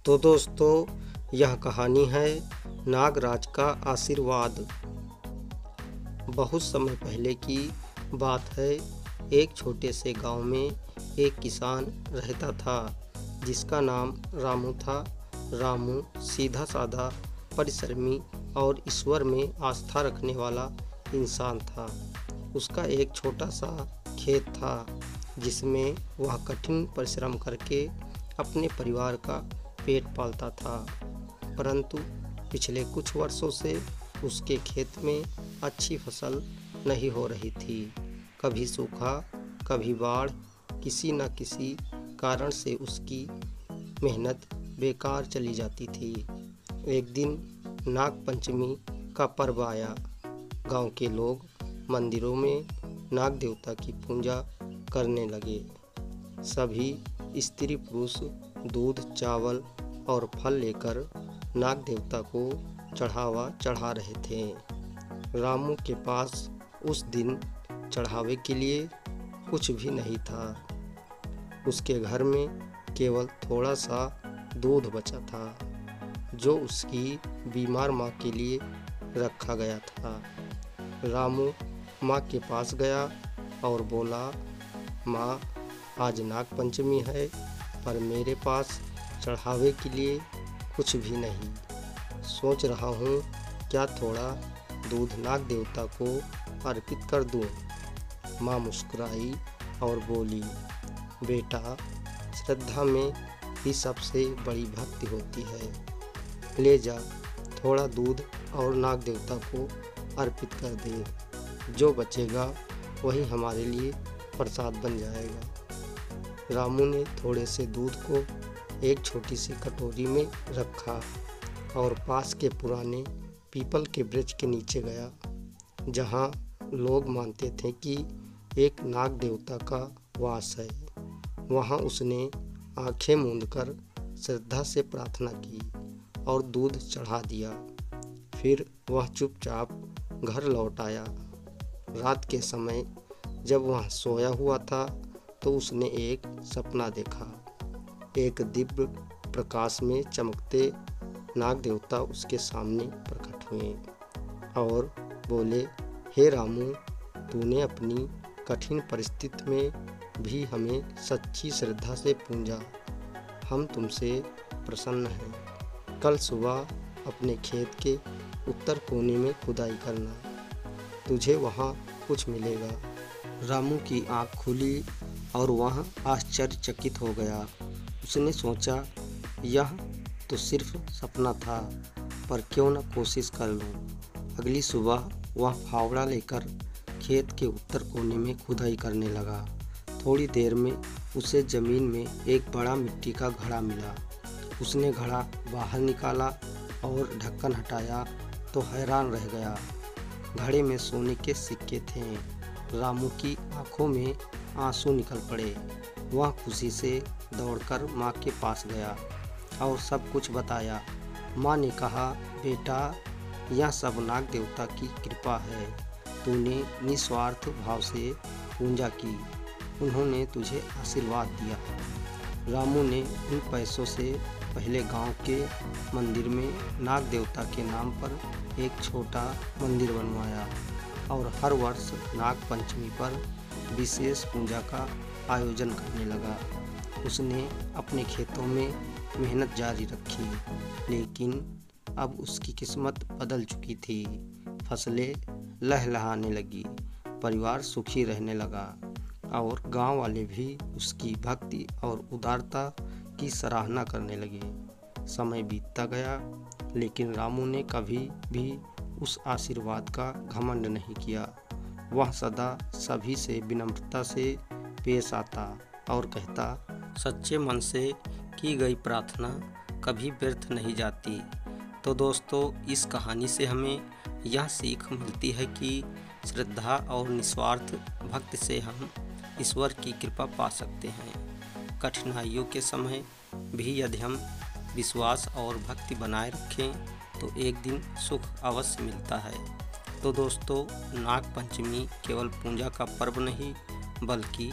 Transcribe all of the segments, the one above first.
तो दोस्तों, यह कहानी है नागराज का आशीर्वाद। बहुत समय पहले की बात है। एक छोटे से गांव में एक किसान रहता था जिसका नाम रामू था। रामू सीधा साधा, परिश्रमी और ईश्वर में आस्था रखने वाला इंसान था। उसका एक छोटा सा खेत था जिसमें वह कठिन परिश्रम करके अपने परिवार का पेट पालता था। परंतु पिछले कुछ वर्षों से उसके खेत में अच्छी फसल नहीं हो रही थी। कभी सूखा, कभी बाढ़, किसी न किसी कारण से उसकी मेहनत बेकार चली जाती थी। एक दिन नाग पंचमी का पर्व आया। गांव के लोग मंदिरों में नाग देवता की पूजा करने लगे। सभी स्त्री पुरुष दूध, चावल और फल लेकर नाग देवता को चढ़ावा चढ़ा रहे थे। रामू के पास उस दिन चढ़ावे के लिए कुछ भी नहीं था। उसके घर में केवल थोड़ा सा दूध बचा था जो उसकी बीमार माँ के लिए रखा गया था। रामू माँ के पास गया और बोला, माँ, आज नाग पंचमी है पर मेरे पास चढ़ावे के लिए कुछ भी नहीं। सोच रहा हूँ क्या थोड़ा दूध नाग देवता को अर्पित कर दूँ। माँ मुस्कुराई और बोली, बेटा, श्रद्धा में ही सबसे बड़ी भक्ति होती है। ले जा, थोड़ा दूध और नाग देवता को अर्पित कर दे। जो बचेगा वही हमारे लिए प्रसाद बन जाएगा। रामू ने थोड़े से दूध को एक छोटी सी कटोरी में रखा और पास के पुराने पीपल के वृक्ष के नीचे गया, जहाँ लोग मानते थे कि एक नाग देवता का वास है। वहाँ उसने आंखें मूंदकर श्रद्धा से प्रार्थना की और दूध चढ़ा दिया। फिर वह चुपचाप घर लौट आया। रात के समय जब वह सोया हुआ था तो उसने एक सपना देखा। एक दिव्य प्रकाश में चमकते नाग देवता उसके सामने प्रकट हुए और बोले, हे रामू, तूने अपनी कठिन परिस्थिति में भी हमें सच्ची श्रद्धा से पूजा। हम तुमसे प्रसन्न हैं। कल सुबह अपने खेत के उत्तर कोने में खुदाई करना, तुझे वहाँ कुछ मिलेगा। रामू की आँख खुली और वह आश्चर्यचकित हो गया। उसने सोचा, यह तो सिर्फ सपना था, पर क्यों न कोशिश कर लूं। अगली सुबह वह फावड़ा लेकर खेत के उत्तर कोने में खुदाई करने लगा। थोड़ी देर में उसे जमीन में एक बड़ा मिट्टी का घड़ा मिला। उसने घड़ा बाहर निकाला और ढक्कन हटाया तो हैरान रह गया। घड़े में सोने के सिक्के थे। रामू की आंखों में आंसू निकल पड़े। वह खुशी से दौड़कर माँ के पास गया और सब कुछ बताया। माँ ने कहा, बेटा, यह सब नाग देवता की कृपा है। तूने निस्वार्थ भाव से पूजा की, उन्होंने तुझे आशीर्वाद दिया। रामू ने उन पैसों से पहले गांव के मंदिर में नाग देवता के नाम पर एक छोटा मंदिर बनवाया और हर वर्ष नाग पंचमी पर विशेष पूजा का आयोजन करने लगा। उसने अपने खेतों में मेहनत जारी रखी, लेकिन अब उसकी किस्मत बदल चुकी थी। फसलें लहलहाने लगी, परिवार सुखी रहने लगा और गांव वाले भी उसकी भक्ति और उदारता की सराहना करने लगे। समय बीतता गया, लेकिन रामू ने कभी भी उस आशीर्वाद का घमंड नहीं किया। वह सदा सभी से विनम्रता से पेश आता और कहता, सच्चे मन से की गई प्रार्थना कभी व्यर्थ नहीं जाती। तो दोस्तों, इस कहानी से हमें यह सीख मिलती है कि श्रद्धा और निस्वार्थ भक्ति से हम ईश्वर की कृपा पा सकते हैं। कठिनाइयों के समय भी यदि हम विश्वास और भक्ति बनाए रखें तो एक दिन सुख अवश्य मिलता है। तो दोस्तों, नाग पंचमी केवल पूजा का पर्व नहीं, बल्कि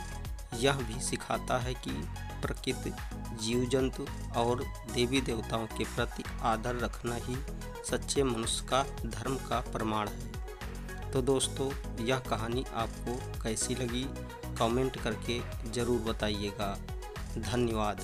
यह भी सिखाता है कि प्रकृति जीव जंतु और देवी देवताओं के प्रति आदर रखना ही सच्चे मनुष्य का धर्म का प्रमाण है। तो दोस्तों, यह कहानी आपको कैसी लगी कमेंट करके ज़रूर बताइएगा। धन्यवाद।